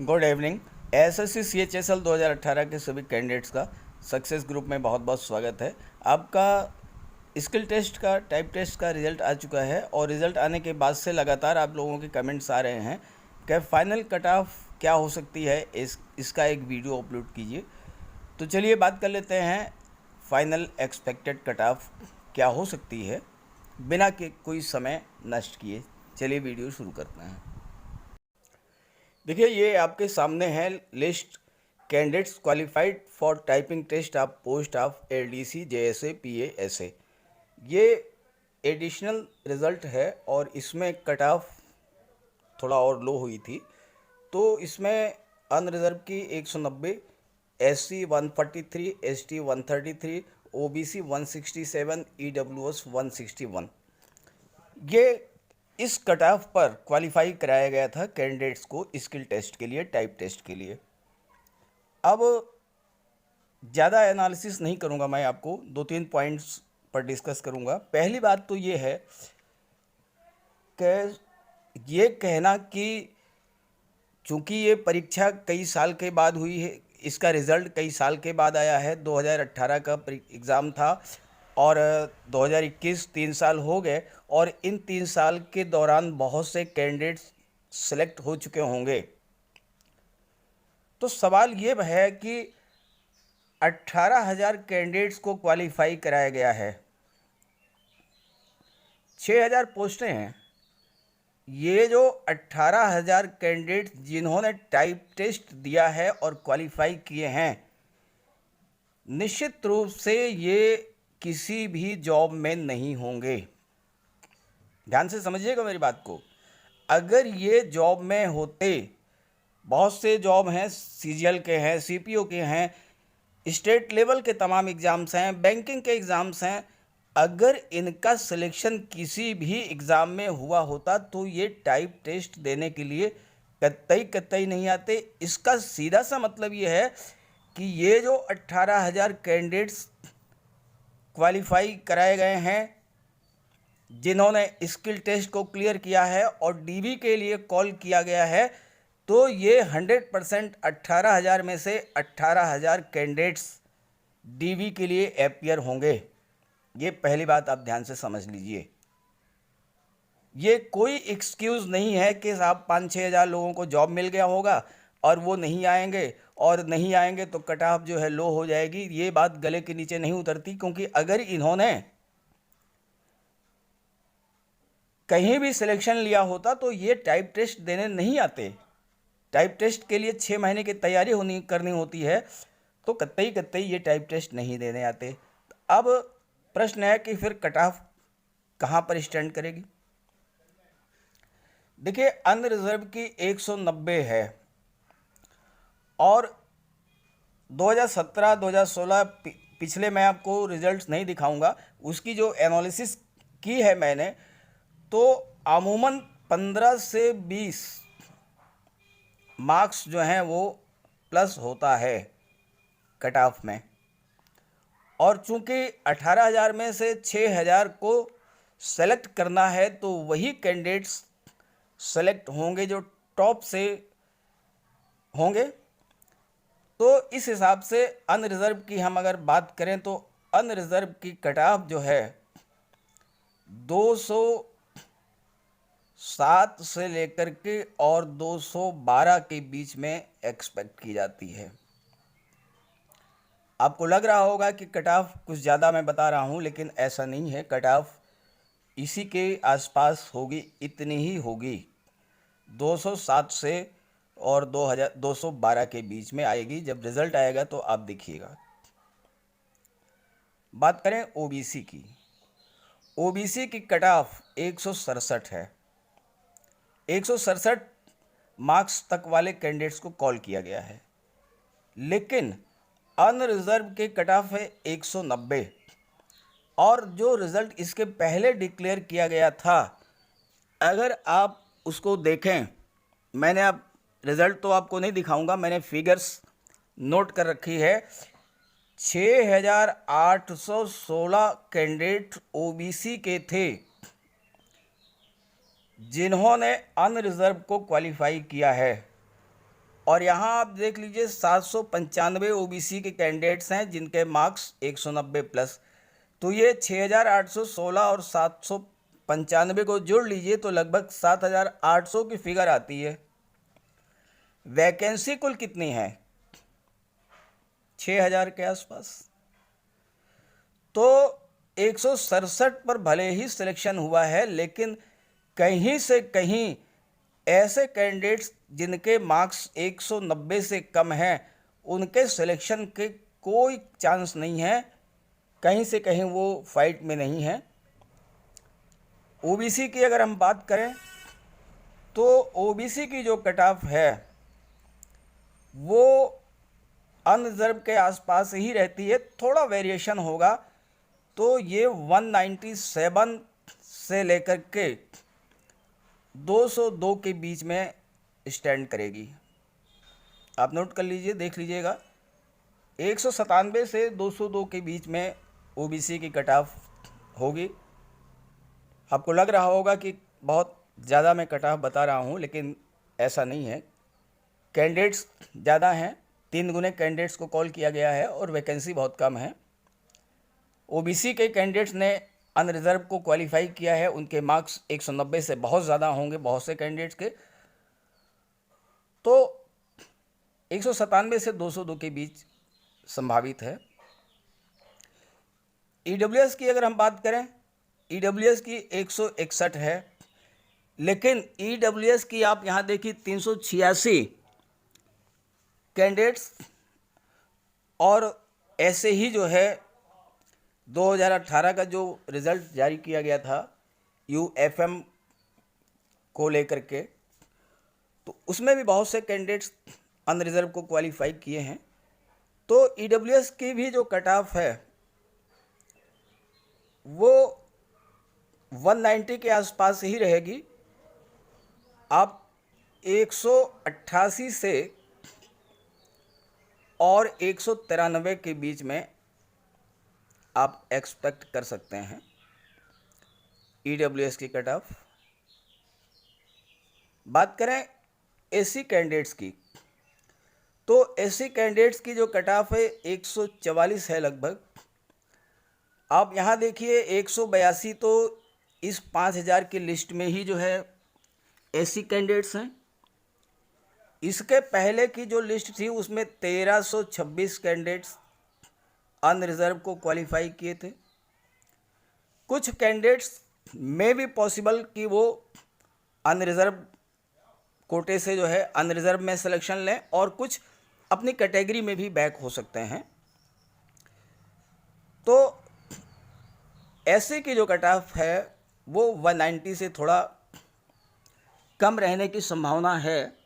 Good evening. SSC CHSL 2018 के सभी candidates का सक्सेस ग्रुप में बहुत बहुत स्वागत है। आपका स्किल टेस्ट का टाइप टेस्ट का रिज़ल्ट आ चुका है और रिज़ल्ट आने के बाद से लगातार आप लोगों के कमेंट्स आ रहे हैं कि फाइनल कट ऑफ क्या हो सकती है, इसका एक वीडियो अपलोड कीजिए। तो चलिए बात कर लेते हैं फाइनल एक्सपेक्टेड कट ऑफ क्या हो सकती है बिना के कोई समय नष्ट किए। चलिए वीडियो शुरू करते हैं। देखिए, ये आपके सामने है list candidates qualified for typing test of post of LDC JSA PASA. ये एडिशनल रिज़ल्ट है और इसमें कट ऑफ थोड़ा और लो हुई थी। तो इसमें अनरिजर्व की 190, एससी 143, एसटी 133, ओबीसी 167, ईडब्ल्यूएस 161। ये इस कट ऑफ पर क्वालिफाई कराया गया था कैंडिडेट्स को स्किल टेस्ट के लिए, टाइप टेस्ट के लिए। अब ज़्यादा एनालिसिस नहीं करूंगा, मैं आपको 2-3 पॉइंट्स पर डिस्कस करूंगा। पहली बात तो ये है कि ये कहना कि चूँकि ये परीक्षा कई साल के बाद हुई है, इसका रिज़ल्ट कई साल के बाद आया है, 2018 का एग्ज़ाम था और 2021 3 साल हो गए और इन 3 साल के दौरान बहुत से कैंडिडेट्स सेलेक्ट हो चुके होंगे। तो सवाल ये है कि 18,000 कैंडिडेट्स को क्वालिफाई कराया गया है, 6,000 पोस्टें हैं। ये जो 18,000 कैंडिडेट जिन्होंने टाइप टेस्ट दिया है और क्वालिफाई किए हैं, निश्चित रूप से ये किसी भी जॉब में नहीं होंगे। ध्यान से समझिएगा मेरी बात को। अगर ये जॉब में होते, बहुत से जॉब हैं, सीजीएल के हैं, सीपीओ के हैं, स्टेट लेवल के तमाम एग्ज़ाम्स हैं, बैंकिंग के एग्ज़ाम्स हैं, अगर इनका सिलेक्शन किसी भी एग्ज़ाम में हुआ होता तो ये टाइप टेस्ट देने के लिए कतई नहीं आते। इसका सीधा सा मतलब ये है कि ये जो 18,000 कैंडिडेट्स क्वालिफाई कराए गए हैं, जिन्होंने स्किल टेस्ट को क्लियर किया है और डीबी के लिए कॉल किया गया है, तो ये 100% 18,000 में से 18,000 कैंडिडेट्स डीबी के लिए अपियर होंगे। ये पहली बात आप ध्यान से समझ लीजिए। ये कोई एक्सक्यूज़ नहीं है कि साहब 5-6 हज़ार लोगों को जॉब मिल गया होगा और वो नहीं आएंगे, और नहीं आएंगे तो कट ऑफ जो है लो हो जाएगी। ये बात गले के नीचे नहीं उतरती, क्योंकि अगर इन्होंने कहीं भी सिलेक्शन लिया होता तो ये टाइप टेस्ट देने नहीं आते। टाइप टेस्ट के लिए 6 महीने की तैयारी करनी होती है, तो कतई ये टाइप टेस्ट नहीं देने आते। अब प्रश्न है कि फिर कट ऑफ कहाँ पर स्टैंड करेगी। देखिए, अनरिजर्व की 190 है और 2017 2016 पिछले मैं आपको रिजल्ट्स नहीं दिखाऊंगा, उसकी जो एनालिसिस की है मैंने, तो अमूमन 15 से 20 मार्क्स जो हैं वो प्लस होता है कट ऑफ में। और चूंकि 18,000 में से 6,000 को सेलेक्ट करना है, तो वही कैंडिडेट्स सेलेक्ट होंगे जो टॉप से होंगे। तो इस हिसाब से अनरिजर्व की हम अगर बात करें तो अनरिजर्व की कट ऑफ जो है 207 से लेकर के और 212 के बीच में एक्सपेक्ट की जाती है। आपको लग रहा होगा कि कट ऑफ कुछ ज़्यादा मैं बता रहा हूँ, लेकिन ऐसा नहीं है। कट ऑफ इसी के आसपास होगी, इतनी ही होगी, 207 से और 212 के बीच में आएगी। जब रिज़ल्ट आएगा तो आप देखिएगा। बात करें ओबीसी की, ओबीसी की कट ऑफ 167 है। 167 मार्क्स तक वाले कैंडिडेट्स को कॉल किया गया है, लेकिन अनरिजर्व के कट ऑफ है 190। और जो रिज़ल्ट इसके पहले डिक्लेयर किया गया था, अगर आप उसको देखें, मैंने अब रिज़ल्ट तो आपको नहीं दिखाऊंगा, मैंने फिगर्स नोट कर रखी है। 6,816 कैंडिडेट ओबीसी के थे जिन्होंने अनरिजर्व को क्वालिफाई किया है। और यहाँ आप देख लीजिए 795 ओबीसी के कैंडिडेट्स हैं जिनके मार्क्स 190 प्लस। तो ये 6816 और 795 को जोड़ लीजिए तो लगभग 7800 की फिगर आती है। वैकेंसी कुल कितनी है? 6000 के आसपास। तो 167 पर भले ही सिलेक्शन हुआ है, लेकिन कहीं से कहीं ऐसे कैंडिडेट्स जिनके मार्क्स 190 से कम हैं उनके सिलेक्शन के कोई चांस नहीं है, कहीं से कहीं वो फाइट में नहीं है। ओबीसी की अगर हम बात करें तो ओबीसी की जो कट ऑफ है वो अनरिजर्व के आसपास ही रहती है, थोड़ा वेरिएशन होगा। तो ये 197 से लेकर के 202 के बीच में स्टैंड करेगी। आप नोट कर लीजिए, देख लीजिएगा, 197 से 202 के बीच में ओबीसी की कट ऑफ होगी। आपको लग रहा होगा कि बहुत ज़्यादा मैं कट ऑफ बता रहा हूँ, लेकिन ऐसा नहीं है। कैंडिडेट्स ज़्यादा हैं, 3 गुने कैंडिडेट्स को कॉल किया गया है और वैकेंसी बहुत कम है। ओबीसी के कैंडिडेट्स ने अनरिजर्व को क्वालिफाई किया है, उनके मार्क्स 190 से बहुत ज़्यादा होंगे बहुत से कैंडिडेट्स के। तो 197 से 202 के बीच संभावित है। ईडब्ल्यूएस की अगर हम बात करें, ईडब्ल्यूएस की 161 है, लेकिन ईडब्ल्यूएस की आप यहाँ देखिए 386 कैंडिडेट्स, और ऐसे ही जो है 2018 का जो रिज़ल्ट जारी किया गया था यूएफएम को लेकर के, तो उसमें भी बहुत से कैंडिडेट्स अनरिजर्व को क्वालिफाई किए हैं। तो ईडब्ल्यूएस की भी जो कट ऑफ है वो 190 के आसपास ही रहेगी। आप 188 से और 193 के बीच में आप एक्सपेक्ट कर सकते हैं ईडब्ल्यूएस की कट ऑफ। बात करें एससी कैंडिडेट्स की, तो एससी कैंडिडेट्स की जो कट ऑफ है 144 है लगभग। आप यहाँ देखिए 182 तो इस 5000 की लिस्ट में ही जो है एससी कैंडिडेट्स हैं। इसके पहले की जो लिस्ट थी उसमें 1326 कैंडिडेट्स अनरिजर्व को क्वालिफाई किए थे। कुछ कैंडिडेट्स में भी पॉसिबल कि वो अनरिजर्व कोटे से जो है अनरिजर्व में सिलेक्शन लें, और कुछ अपनी कैटेगरी में भी बैक हो सकते हैं। तो एससी की जो कट ऑफ है वो 190 से थोड़ा कम रहने की संभावना है,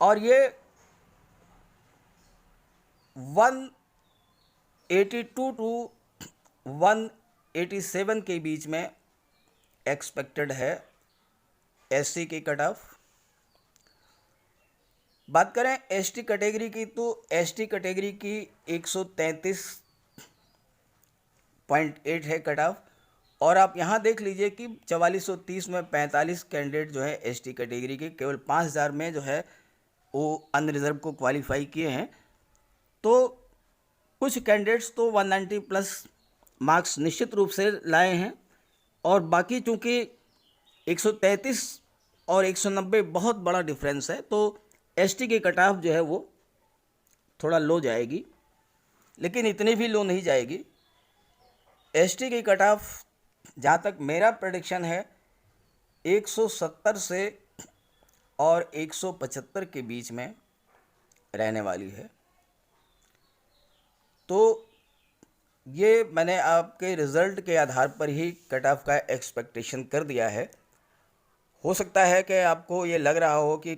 और ये 182 टू 187 के बीच में एक्सपेक्टेड है एससी की कट ऑफ। बात करें एसटी कैटेगरी की, तो एसटी कैटेगरी की 133.8 है कट ऑफ, और आप यहाँ देख लीजिए कि 4430 में 45 कैंडिडेट जो है एसटी कैटेगरी के केवल 5000 में जो है वो अनरिजर्व को क्वालिफाई किए हैं। तो कुछ कैंडिडेट्स तो 190 प्लस मार्क्स निश्चित रूप से लाए हैं, और बाकी चूँकि 133 और 190 बहुत बड़ा डिफरेंस है, तो एसटी की कट ऑफ जो है वो थोड़ा लो जाएगी, लेकिन इतनी भी लो नहीं जाएगी। एसटी की कट ऑफ जहाँ तक मेरा प्रेडिक्शन है 170 से और 175 के बीच में रहने वाली है। तो ये मैंने आपके रिज़ल्ट के आधार पर ही कट ऑफ का एक्सपेक्टेशन कर दिया है। हो सकता है कि आपको ये लग रहा हो कि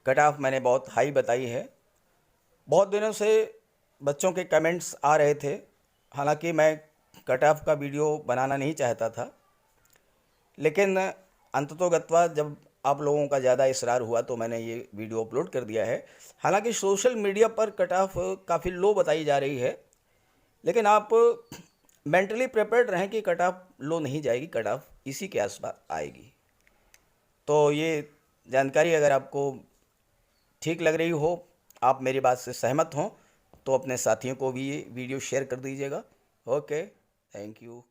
कट ऑफ मैंने बहुत हाई बताई है। बहुत दिनों से बच्चों के कमेंट्स आ रहे थे, हालांकि मैं कट ऑफ का वीडियो बनाना नहीं चाहता था, लेकिन अंततोगत्वा जब आप लोगों का ज़्यादा इसरार हुआ तो मैंने ये वीडियो अपलोड कर दिया है। हालांकि सोशल मीडिया पर कट ऑफ काफ़ी लो बताई जा रही है, लेकिन आप मेंटली प्रिपेयर्ड रहें कि कट ऑफ लो नहीं जाएगी, कट ऑफ इसी के आसपास आएगी। तो ये जानकारी अगर आपको ठीक लग रही हो, आप मेरी बात से सहमत हों, तो अपने साथियों को भी ये वीडियो शेयर कर दीजिएगा। Okay, thank you.